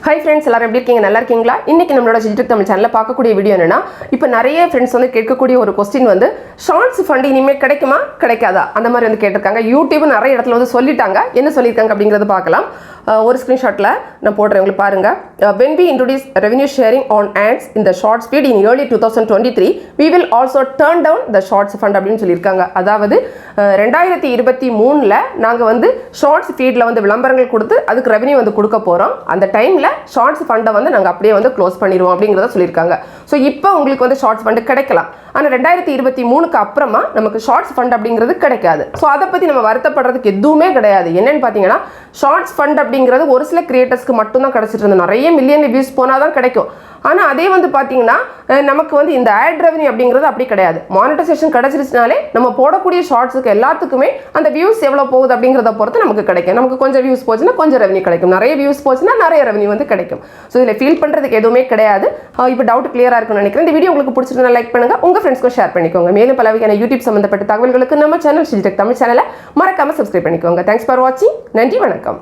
Hi friends, எல்லாரும் எப்படி இருக்கீங்க? நல்லா இருக்கீங்களா? இன்னைக்கு நம்மளோட Shiji Tech Tamil சேனல்ல பார்க்கக்கூடிய வீடியோ என்னன்னா, இப்போ நிறைய ஃப்ரெண்ட்ஸ் வந்து கேட்கக்கூடிய ஒரு क्वेश्चन வந்து ஷார்ட்ஸ் ஃபண்ட் இனிமே கிடைக்குமா கிடைக்காதா அந்த மாதிரி வந்து கேட்டிருக்காங்க. யூடியூப் நிறைய இடத்துல வந்து சொல்லிட்டாங்க. என்ன சொல்லிருக்காங்க அப்படிங்கறத பார்க்கலாம். ஒரு ஸ்கிரீன்ஷாட்ல நான் போடுறேன் உங்களுக்கு பாருங்க. When we introduce revenue sharing on ads in the shorts feed in early 2023, we will also turn down the shorts fund அப்படினு சொல்லிருக்காங்க. அதாவது 2023ல நாங்க வந்து ஷார்ட்ஸ் ஃபீட்ல வந்து விளம்பரங்கள் கொடுத்து அதுக்கு ரெவென்யூ வந்து கொடுக்க போறோம். அந்த டைம்ல ஷார்ட்ஸ் ஃபண்டை வந்து நாங்க அப்படியே வந்து க்ளோஸ் பண்ணிடுவோம் அப்படிங்கறத சொல்லிருக்காங்க. சோ இப்போ உங்களுக்கு வந்து ஷார்ட்ஸ் ஃபண்ட் கிடைக்கலாம். ஆனா 2023க்கு அப்புறமா நமக்கு ஷார்ட்ஸ் ஃபண்ட் அப்படிங்கிறது கிடைக்காது. சோ அத பத்தி நம்ம வருத்தப்படுறதுக்கு எதுவுமே கிடையாது. என்னன்னு பாத்தீங்கன்னா ஷார்ட்ஸ் ஃபண்ட் அப்படிங்கிறது ஒரு சில கிரியேட்டர்ஸ்க்கு மட்டும் தான் கிடைச்சிட்டு இருந்தது. நிறைய மில்லியன் வியூஸ் போனா தான் கிடைக்கும். ஆனா அதே வந்து பாத்தீங்கன்னா நமக்கு வந்து இந்த ஆட் ரெவென்யூ அப்படிங்கிறது அப்படி கிடையாது. மானிட்டைசேஷன் கிடைச்சிருச்சுனாலே நம்ம போடக்கூடிய ஷார்ட்ஸ்க்கு எல்லாத்துக்குமே அந்த வியூஸ் எவ்வளவு போகுது அப்படிங்கறத பொறுத்து நமக்கு கிடைக்கும். நமக்கு கொஞ்சம் வியூஸ் போச்சுன்னா கொஞ்சம் ரெவென்யூ கிடைக்கும். நிறைய வியூஸ் போச்சுன்னா நிறைய ரெவென்யூ வந்து கிடைக்கும். சோ இதுல ஃபீல் பண்றதுக்கு எதுவுமே கிடையாது. இப்போ டவுட் கிளியரா இருக்குன்னு நினைக்கிறேன். இந்த வீடியோ உங்களுக்கு பிடிச்சிருந்தா லைக் பண்ணுங்க, உங்க ஃப்ரெண்ட்ஸ்க்கு ஷேர் பண்ணிக்கோங்க. மேலும் பல வகையான யூடியூப் சம்பந்தப்பட்ட தகவல்களுக்கு நம்ம சேனல் Shiji Tech Tamil சேனலை மறக்காம சப்ஸ்கிரைப் பண்ணிக்கோங்க. தேங்க்ஸ் ஃபார் வாட்சிங். நன்றி, வணக்கம்.